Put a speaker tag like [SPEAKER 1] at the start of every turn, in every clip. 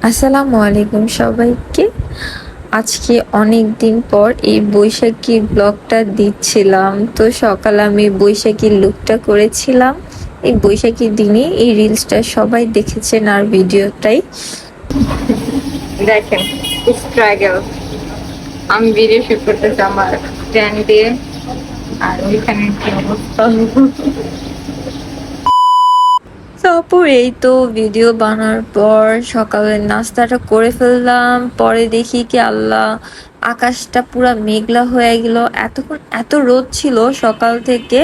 [SPEAKER 1] আসসালামু আলাইকুম সবাইকে। আজকে অনেক দিন পর এই বৈশাখী ব্লগটা দিচ্ছিলাম। তো সকালে আমি বৈশাখীর লুকটা করেছিলাম। এই বৈশাখীর দিনে এই রিলসটা সবাই দেখেছেন আর ভিডিওটাই দেখেন। স্ট্রাগল, আমি ভিডিও শুট করতেছি আমার স্ট্যান্ড দিয়ে, আর ওইখানে কি অবস্থা। তারপর এই তো ভিডিও বানার পর সকালের নাস্তাটা করে ফেললাম। পরে দেখি কি আল্লাহ, আকাশটা পুরা মেঘলা হয়ে গেল। এতক্ষণ এত রোদ ছিল সকাল থেকে,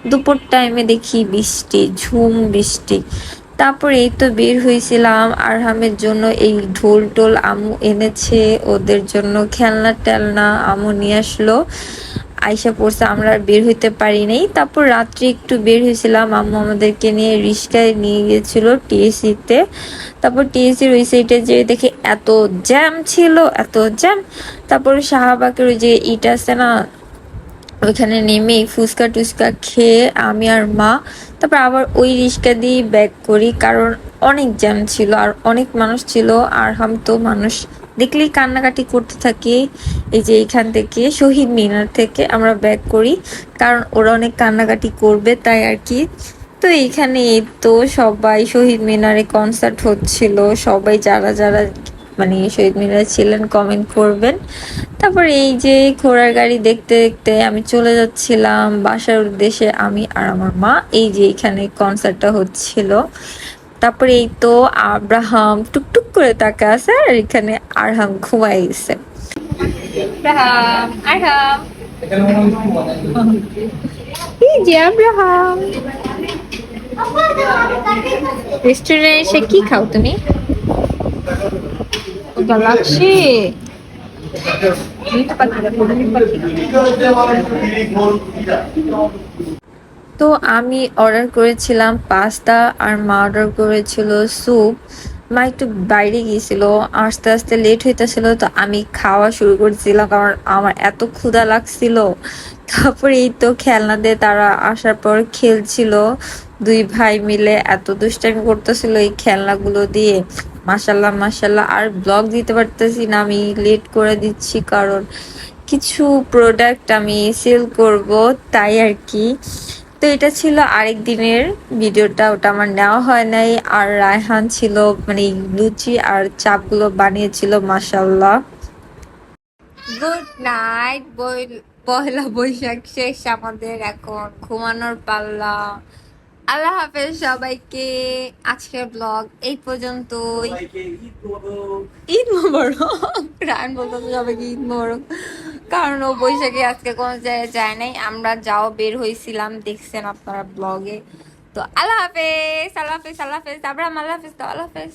[SPEAKER 1] দুপুর টাইমে দেখি বৃষ্টি, ঝুম বৃষ্টি। তারপর এই তো বের হয়েছিলাম আরহামের জন্য এই ঢোল টোল আম্মু এনেছে, ওদের জন্য খেলনা টেলনা আম্মু নিয়ে আসলো। আইসা পড়ছে, আমরা আর বের হইতে পারি নাই। তারপর রাত্রে একটু বের হয়েছিলাম, আম্মু আমাদেরকে নিয়ে রিস্কায় নিয়ে গেছিল টিএসসি তে। তারপর টিএসসির ওই সাইডে যে দেখে এত জ্যাম ছিল, এত জ্যাম। তারপর শাহবাগের ওই যে ইট আছে না, ওইখানে নেমে ফুচকা টুচকা খেয়ে আমি আর মা তারপর আবার ওই রিক্সা দিয়ে ব্যাক করি, কারণ অনেক জ্যাম ছিল আর অনেক মানুষ ছিল। আর তো মানুষ দেখলেই কান্নাকাটি করতে থাকি। এই যে এইখান থেকে শহীদ মিনার থেকে আমরা ব্যাক করি, কারণ ওরা অনেক কান্নাকাটি করবে তাই আর কি। তো এইখানে এই তো সবাই শহীদ মিনারে কনসার্ট হচ্ছিল, সবাই যারা যারা মানে শহীদ মিনারে ছিলেন কমেন্ট করবেন। তারপর এই যে ঘোড়ার গাড়ি দেখতে দেখতে আমি চলে যাচ্ছিলাম বাসার উদ্দেশ্যে, আমি আর আমার মা। এই যে এখানে কনসার্টটা হচ্ছিল। তারপরে এই তো আব্রাহাম টুকটুক করে তাকা আছে, আর এখানে আরহাম ঘুমাই গেছে। আব্রাহাম, আরহাম, এই যে আব্রাহাম। রেস্টুরেন্টে এসে কি খাও তুমি? ওটা লাগছে। তো আমি অর্ডার করেছিলাম পাস্তা আর মা অর্ডার করেছিল স্যুপ। মা একটু বাইরে গিয়েছিল, আস্তে আস্তে লেট হইতেছিল, তো আমি খাওয়া শুরু করেছিলাম কারণ আমার এত ক্ষুধা লাগছিল। তারপরে এই তো খেলনা দিয়ে তারা আসার পর খেলছিল, দুই ভাই মিলে এত দুষ্টামি করতেছিল এই খেলনাগুলো দিয়ে। মাশাল্লাহ মাশাল্লাহ। আর ব্লগ দিতে পারতেছি না, আমি লেট করে দিচ্ছি কারণ কিছু প্রোডাক্ট আমি সেল করব, তাই আর কি। তো এটা ছিল আরেক দিনের ভিডিওটা, ওটা আমার নেওয়া হয় নাই। আর রায়হান ছিল, মানে লুচি আর চাপগুলো বানিয়েছিল, মাশাল্লাহ। Good night. পয়লা বৈশাখ শেষ আমাদের, এখন ঘুমানোর পাল্লা। আল্লাহ হাফেজ সবাইকে। আজকের ব্লগ এই পর্যন্তই। ঈদ মোবারক। রায়ন বলতো সবাইকে ঈদ মোবারক, কারণ ও বৈশাখে আজকে কোনো জায়গায় যায় নাই, আমরা যাও বের হয়েছিলাম দেখছেন আপনারা ব্লগে। তো আল্লাহ হাফেজ, আল্লাহ হাফেজ, আল্লাহ হাফেজ। আব্রাহাম আল্লাহ হাফেজ, তো আল্লাহ হাফেজ।